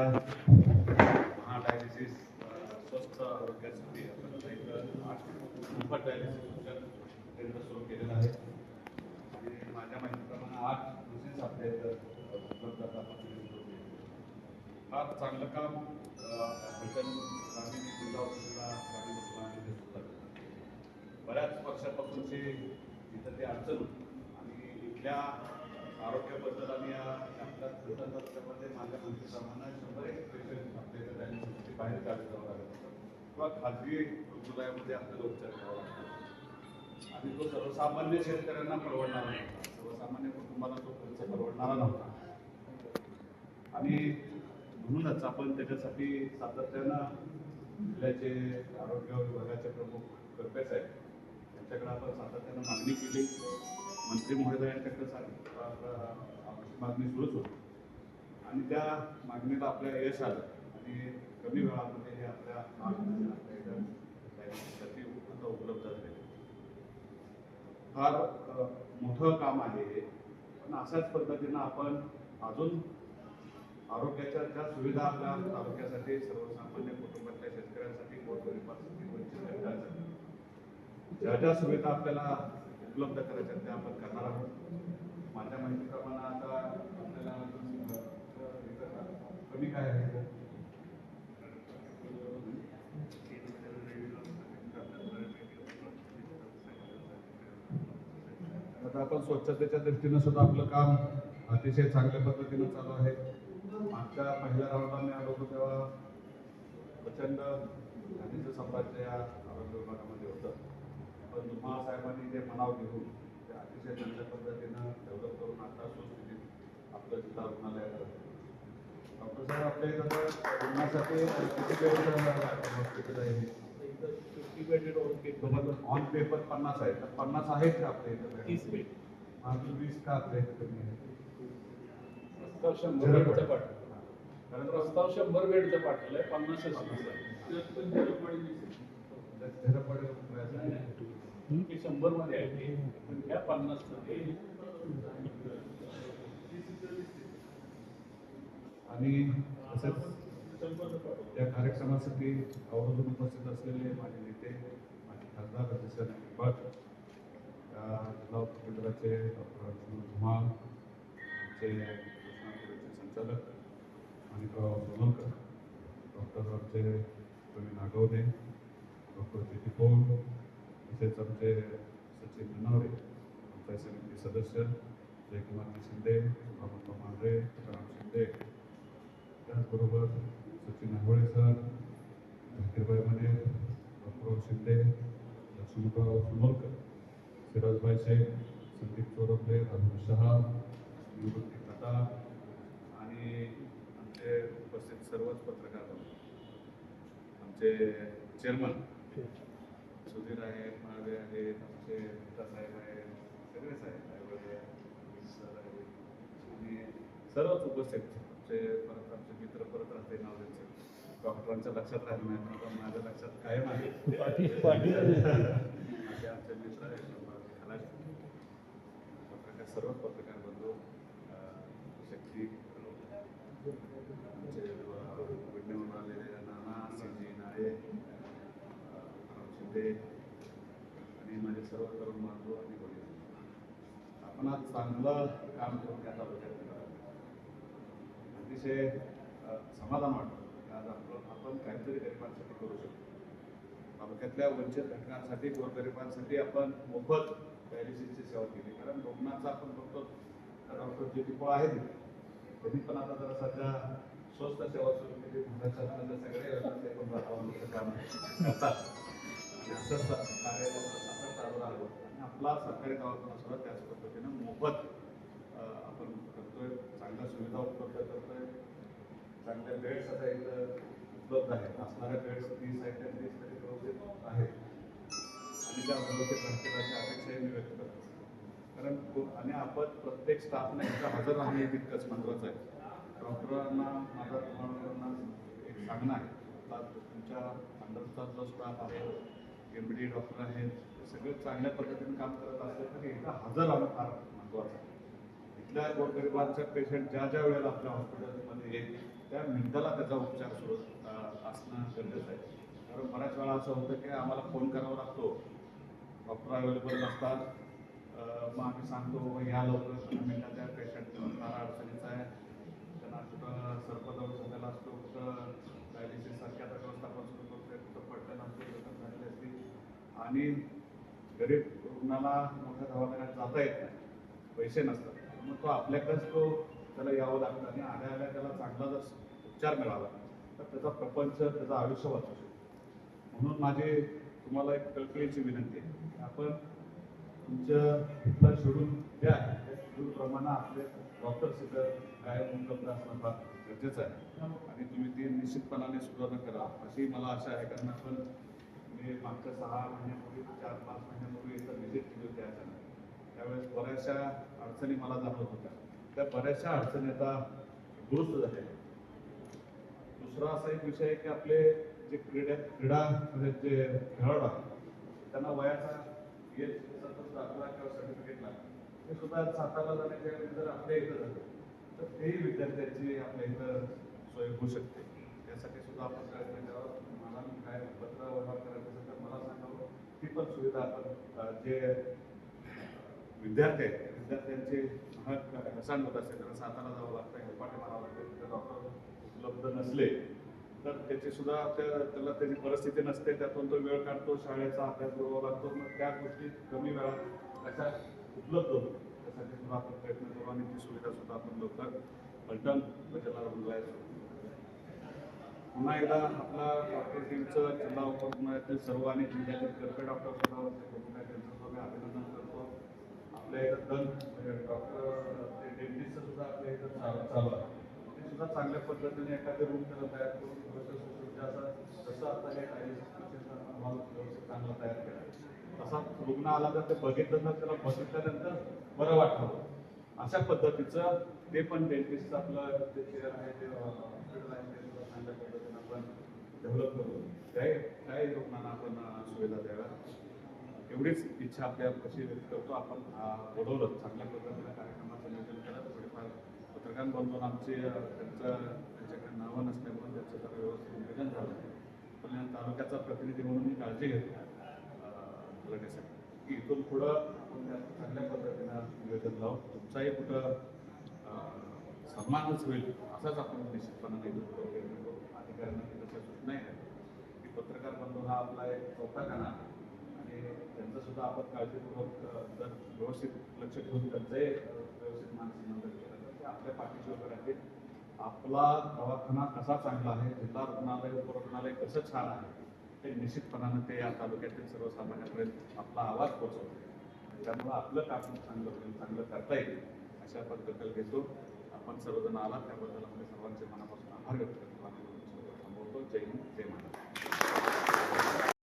आपल्या महाडायलिसिस स्वस्थ आरोग्यासाठी आपण मोफत डायलिसिस केंद्र सुरू केलेलं आहे आणि माझ्या माहितीप्रमाणे 8 मशीन्स आपल्या इथं उपलब्ध आपण फार चांगलं काम ग्रामीण जिल्हा बऱ्याच वर्षापासूनची इथं ते अडचण होती आणि इथल्या आरोग्याबद्दल आणि आपल्या त्यामध्ये माझ्या मंत्रिप्रमाणे 100 पेशंट आपल्या इथं डायलिसिससाठी बाहेर काढले जावं लागत होतं किंवा खाजगी रुग्णालयामध्ये आपल्याला उपचार घ्यावा लागतो आणि तो सर्वसामान्य शेतकऱ्यांना परवडणारा नव्हता, सर्वसामान्य कुटुंबाला तो खर्च परवडणारा नव्हता आणि म्हणूनच आपण त्याच्यासाठी सातत्यानं जिल्ह्याचे आरोग्य विभागाचे प्रमुख करपे साहेब यांच्याकडे आपण सातत्यानं मागणी केली. मंत्री महोदयांच्याकडे मागणी सुरूच होती आणि त्या मागणीला आपल्या यश आलं आणि कमी वेळामध्ये हे आपल्या उपलब्ध झाले. फार मोठं काम आहे पण अशाच पद्धतीनं आपण अजून आरोग्याच्या ज्या सुविधा आपल्या तालुक्यासाठी सर्वसामान्य कुटुंबातल्या शेतकऱ्यांसाठी गोरगरिबांसाठी वंचित घटकांसाठी ज्या ज्या सुविधा आपल्याला उपलब्ध करायच्या त्या आपण करणार आहोत. माझ्या माहितीप्रमाणे आता आपल्याला कमी काय आहे आता आपण स्वच्छतेच्या दृष्टीनं सुद्धा आपलं काम अतिशय चांगल्या पद्धतीनं चालू आहे. मागच्या पहिल्या राऊंडला मी आलो होतो तेव्हा प्रचंड घाणीचं साम्राज्य या आरोग्य विभागामध्ये होतं पण धुमाळ साहेबांनी जे मनाव घेऊन ते अतिशय चांगल्या पद्धतीनं डेव्हलप करून आता सुस्थितीत आपलं जिल्हा रुग्णालय आहे. डॉक्टर साहेब आपल्या इथं रुग्णासाठी किती बेड हॉस्पिटल आहे? ऑन पेपर 50 आहे तर 50 आहेत का आपल्या इथं? 30 बेड. अजून 20 का आपल्या इथं कमी आहे? प्रस्ताव 100 बेडचा पाठवला. कारण प्रस्ताव 100 बेडचा पाठवलाय 50 की 100 मध्ये आहे पण ह्या 50 मध्ये आणि तसेच या कार्यक्रमासाठी आवर्जून उपस्थित असलेले माझे नेते माझे खासदार अध्यक्ष विभाग जिल्हा उपकेंद्राचे डॉक्टर धुमाळ आमचे संचालक माणिकराव सोनलकर, डॉक्टर आमचे प्रवीण नागवणे, डॉक्टर ज्योती पौल, तसेच आमचे सचिन ननावरे, पंचायत समिती सदस्य जयकुमार शिंदे, सुभामंत मांढरे, राम शिंदे, त्याचबरोबर सचिन आंघोळे सर, झाकीरबाई मने, डॉक्टर शिंदे, लक्ष्मणराव सोनलकर, सिराजबाई शेख, संदीप चोरपले, राहुल शहा, निवृत्ती कथा आणि आमचे उपस्थित सर्वच पत्रकार आमचे चेअरमन सुधीर आहेत, माळवे आहेत, आमचे साहेब आहेत, सगळे साहेब सर आहेत आणि सर्वच उपस्थित आमचे परत आमचे मित्र परत राहते नाव त्यांचे डॉक्टरांच्या लक्षात राहिलं नाही पण माझ्या लक्षात कायम आहे. आमचे मित्र आहेत पत्रकार सर्वच पत्रकार बंधू शक्ती आमचे विड्णेहून आलेले नाना सिंजी नाळे शिंदे आणि माझे सर्व तरुण बांधव आणि वडील आपण आज चांगलं काम करून त्या तालुक्यात अतिशय समाधान वाटतं की आज आपण काहीतरी गरिबांसाठी करू शकतो. तालुक्यातल्या वंचित घटकांसाठी गोरगरिबांसाठी आपण मोफत डायलिसिसची सेवा केली कारण रुग्णाचा आपण बघतो डॉक्टर ज्योती पौल आहेत त्यांनी पण आता जरा सध्या स्वस्त सेवा सुरू केली. महाराष्ट्रातल्या सगळे काम करतात आणि असंच कार्य चालू राहावं आणि आपला सरकारी दवाखाना सुद्धा त्याच पद्धतीनं मोफत आपण करतोय. चांगल्या सुविधा उपलब्ध करतोय. चांगल्या बेड्स आता इथं उपलब्ध आहेत. असणाऱ्या बेड्स 30 आहेत त्या 30 तरी व्यवस्थित आहेत आणि त्या व्यवस्थित राहतील अशी अपेक्षाही मी व्यक्त करतो. कारण आणि आपण प्रत्येक स्टाफने एकदा हजर राहणे हे तितकंच महत्त्वाचं आहे. डॉक्टरांना माझा तुम्हाला एक सांगणं आहे तुमच्या अंडरचा जो स्टाफ आहे MD डॉक्टर आहेत ते सगळे चांगल्या पद्धतीने काम करत असले तरी एकदा हजर राहणं फार महत्त्वाचं आहे. इथल्या गोरगरिबांचा पेशंट ज्या ज्या वेळेला आपल्या हॉस्पिटलमध्ये येईल त्या मिनिटाला त्याचा उपचार सुरू असणं गरजेचं आहे. कारण बऱ्याच वेळा असं होतं की आम्हाला फोन करावा लागतो, डॉक्टर अवेलेबल नसतात. मग आम्ही सांगतो या लवकर, पण मिनिटात त्या पेशंट फार अडचणीचा आहे, त्यांना कुठं सर्पदंश झालेला असतो, कुठं डायलिसिस सारख्या व्यवस्थापन सुरू करतोय, कुठं पडलं नसते, जखम झालेली असते आणि गरीब रुग्णाला मोठ्या दवाखान्यात जाता येत नाही, पैसे नसतात. मग तो आपल्याकडेच त्याला यावं लागतं आणि आल्या आल्या त्याला चांगला जर उपचार मिळाला तर त्याचा प्रपंच, त्याचं आयुष्य वाचू शकतो. म्हणून माझी तुम्हाला एक कळकळीची विनंती आहे की आपण तुमचं कुठलं शेड्यूल जे आहे त्या शेड्यूलप्रमाणे आपले डॉक्टर्स इथं कायम उपलब्ध असणं फार गरजेचं आहे आणि तुम्ही ती निश्चितपणाने सुधारणा करा अशी मला आशा आहे. कारण आपण मी मागच्या 6 महिन्यापूर्वी 4-5 महिन्यापूर्वी इथं व्हिजिट केली होती अचानक. त्यावेळेस बऱ्याचशा अडचणी मला जाणवत होत्या. त्या बऱ्याचशा अडचणी आता दुरुस्त झाल्या. दुसरा असा एक विषय आहे की आपले जे क्रीडा म्हणजे जे खेळाडू आहेत त्यांना वयाचा एज दाखला किंवा सर्टिफिकेट लागतं, ते सुद्धा सातारा जाण्याच्या वेळी जर आपल्या इथं झालं तर तेही विद्यार्थ्यांची आपल्या इथं सोय होऊ शकते. त्यासाठी सुद्धा आपण प्रयत्न करावा. मला काय पत्र व्यवहार करायचं असेल तर मला सांगावं, ती पण सुविधा आपण जे विद्यार्थी आहेत विद्यार्थ्यांचे महाग घसरण होत असेल, कारण सातारा जावं लागतं, हेलपाटे मारावं लागतं, तिथे डॉक्टर उपलब्ध नसले तर त्याची सुद्धा त्याला त्याची परिस्थिती नसते, त्यातून तो वेळ काढतो, शाळेचा अभ्यास बरोबर लागतो. मग त्या गोष्टी कमी वेळात कशा उपलब्ध होतो त्यासाठी सुद्धा आपण प्रयत्न करू आणि ती सुविधा सुद्धा आपण लवकर पलटण बजाला रुग्णालयात. पुन्हा एकदा आपला डॉक्टर टीमचं जिल्हा उपरुग्णालयातील सर्व आणि जिल्ह्यातील कर्कट डॉक्टर सुद्धा त्यांचं सुद्धा मी अभिनंदन करतो. आपल्या इथं दंत म्हणजे डॉक्टर ते डेंटिस्टचं सुद्धा आपल्या इथं चालू आहे. ते सुद्धा चांगल्या पद्धतीने एखादे रूम त्याला तयार करून जसं आता हे व्यवस्थित चांगला तयार केला. तसा रुग्ण आला तर ते बघितलं तर त्याला बघितल्यानंतर बरं वाटतं. अशा पद्धतीचं ते पण डेंटिस्ट आपलं जे चेअर आहे ते हॉस्पिटल आहे ते सुद्धा चांगल्या पद्धतीने आपण डेव्हलप करू. त्याही रुग्णांना आपण सुविधा द्याव्या एवढीच इच्छा आपल्या कशी व्यक्त करतो. आपण बोलवलं चांगल्या पद्धतीने कार्यक्रमाचं नियोजन करत थोडेफार पत्रकार बंधून आमचे त्यांच्याकडे नावं नसल्यामुळे त्याचं जरा व्यवस्थित नियोजन झालं. पण या तालुक्याचा प्रतिनिधी म्हणून मी काळजी घेतो लगेचसाठी की इथून पुढं आपण चांगल्या पद्धतीनं नियोजन लावून तुमचाही कुठं सन्मानच होईल असाच आपण निश्चितपणाने अधिकाऱ्यांना तशा सूचना आहेत की पत्रकार बंधू हा आपला एक चौथा गाणा आणि त्यांचं सुद्धा आपण काळजीपूर्वक जर व्यवस्थित लक्ष ठेवून त्यांचंही व्यवस्थित मानसंबंधन केलं तर ते आपल्या पाठीशी वगैरे आहेत. आपला दवाखाना कसा चांगला आहे, जिल्हा रुग्णालय उपरुग्णालय कसं छान आहे ते निश्चितपणानं ते या तालुक्यातील सर्वसामान्यांपर्यंत आपला आवाज पोहोचवतो. त्यामुळं आपलं काम चांगलं होईल, चांगलं करता येईल अशा पद्धतीने घेतो. आपण सर्वजण आला त्याबद्दल आपल्या सर्वांचे मनापासून आभार व्यक्त करतो आणि थांबवतो. जय हिंद, जय महाराष्ट्र.